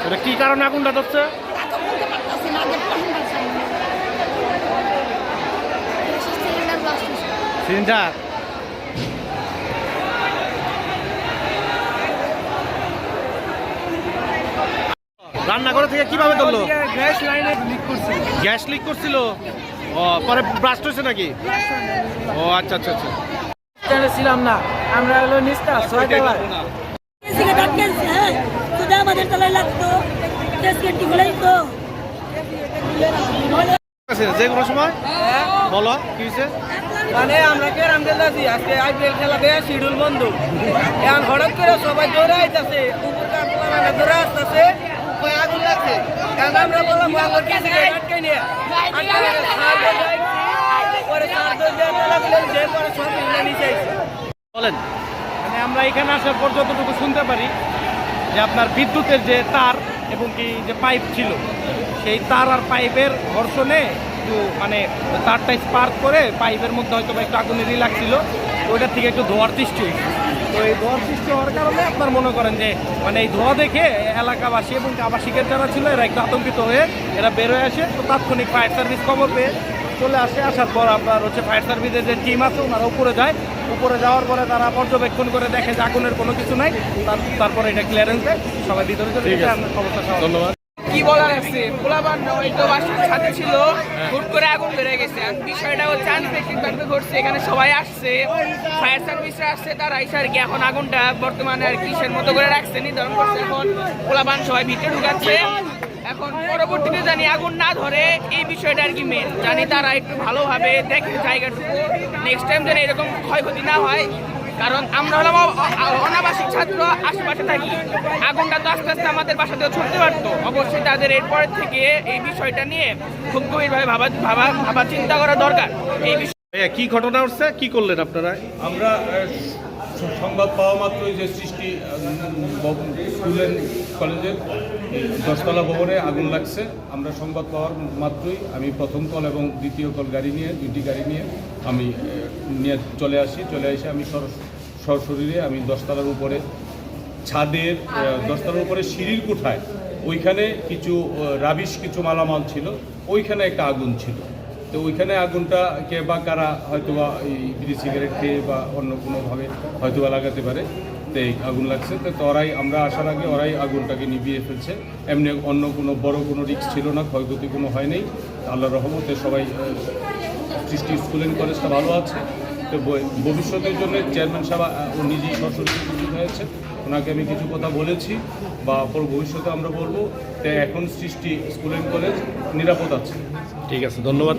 এটা কি কারণে আগুনটা ধরছে? সিলিন্ডার রান্নাঘর থেকে কিভাবে ধরলো? গ্যাস লাইনে লিক করছে। গ্যাস লিক করছিল, ও পরে ব্লাস্ট হয়েছে নাকি? ও আচ্ছা আচ্ছা আচ্ছা। ছিলাম না আমরা, হলো নিস্তা 6 তলায়। আমাদের তলায় লাগতো, যে কোনো সময় বলো কি হয়েছে? মানে আমরা ক্যারাম খেলতেছি, আজকে আইপিএল খেলা দেয়া শিডিউল বন্ধ। এখন হঠাৎ করে সবাই দৌড়ে আইতাছে, উপর কাপড় দৌড়ে আসতেছে, আগুন লাগছে। কারণ আমরা বললাম আগুন কিছু আটকে নিয়ে বলেন। মানে আমরা এখানে আসার পর যতটুকু শুনতে পারি যে আপনার বিদ্যুতের যে তার এবং কি যে পাইপ ছিল, সেই তার আর পাইপের ঘর্ষণে একটু মানে তারটা স্পার্ক করে পাইপের মধ্যে হয়তো বা একটু আগুনের লাগছিল, ওইটার থেকে একটু ধোঁয়ার সৃষ্টি হয়েছে। তো এই ধোঁয়ার সৃষ্টি হওয়ার কারণে আপনার মনে করেন যে মানে এই ধোঁয়া দেখে এলাকাবাসী এবং আবাসিকের যারা ছিল এরা একটু আতঙ্কিত হয়ে এরা বের হয়ে আসে। তো তাৎক্ষণিক ফায়ার সার্ভিস খবর পেয়ে চলে আসে। আসার পর আপনার হচ্ছে ফায়ার সার্ভিসের যে টিম আছে ওনারা উপরে যায়। উপরে যাওয়ার পরে তারা পর্যবেক্ষণ করে দেখে যে আগুনের কোনো কিছু নাই। তারপরে এটা ক্লিয়ারেন্স দেয়, সবাই ভিতরে চলে যায়। অবস্থা ধন্যবাদ। কি বলার আছে, পোলাপান হয়তো বাসার সাথে ছিল, হুট করে আগুন বেড়ে গেছে। আর বিষয়টা হচ্ছে আনএক্সপেক্টেড ভাবে ঘটছে। এখানে সবাই আসছে, ফায়ার সার্ভিসরা আসছে, তারা এসে আর কি এখন আগুনটা বর্তমানে আর কিসের মতো করে রাখছে, নির্ধারণ করছে। এখন পোলাপান সবাই ভিতরে ঢুকাচ্ছে। এখন পরবর্তীতে জানি আগুন না ধরে, এই বিষয়টা আর কি মেন জানি তারা একটু ভালোভাবে দেখে জায়গাটুকু, নেক্সট টাইম যেন এরকম ক্ষয়ক্ষতি না হয়। কারণ আমরা হলাম অনাবাসিক ছাত্র, আশেপাশে থাকি। আগুনটা তো আস্তে আস্তে আমাদের বাসাতেও ছড়তে পারতো। অবশ্যই তাদের এরপরের থেকে এই বিষয়টা নিয়ে খুব গভীরভাবে ভাবা চিন্তা করা দরকার। এই বিষয় কি ঘটনা হচ্ছে, কি করলেন আপনারা? আমরা সংবাদ পাওয়া মাত্রই যে সৃষ্টি স্কুল অ্যান্ড কলেজের 10তলা ভবনে আগুন লাগছে, আমরা সংবাদ পাওয়ার মাত্রই আমি প্রথম কল এবং দ্বিতীয় কল গাড়ি নিয়ে, দুইটি গাড়ি নিয়ে আমি চলে এসে আমি সশরীরে আমি 10তলার উপরে ছাদের 10তলার উপরে সিঁড়ির কোঠায় ওইখানে কিছু রাবিশ কিছু মালামাল ছিল, ওইখানে একটা আগুন ছিল। তো ওইখানে আগুনটা কে বা কারা হয়তোবা এই বিড়ি সিগারেট খেয়ে বা অন্য কোনোভাবে হয়তোবা লাগাতে পারে, তো এই আগুন লাগছে। তো আমরা আসার আগে ওরাই আগুনটাকে নিভিয়ে ফেলছে। এমনি অন্য কোনো বড় কোনো রিস্ক ছিল না, ক্ষয়ক্ষতি কোনো হয় নাই। আল্লাহর রহমতে সবাই সৃষ্টি স্কুল অ্যান্ড কলেজটা ভালো আছে। তো ভবিষ্যতের জন্য চেয়ারম্যান সাহেব ও নিজেই সরাসরি উপস্থিত হয়েছে, ওনাকে আমি কিছু কথা বলেছি বা ভবিষ্যতে আমরা বলবো। তো এখন সৃষ্টি স্কুল অ্যান্ড কলেজ নিরাপদ আছে। ঠিক আছে, ধন্যবাদ।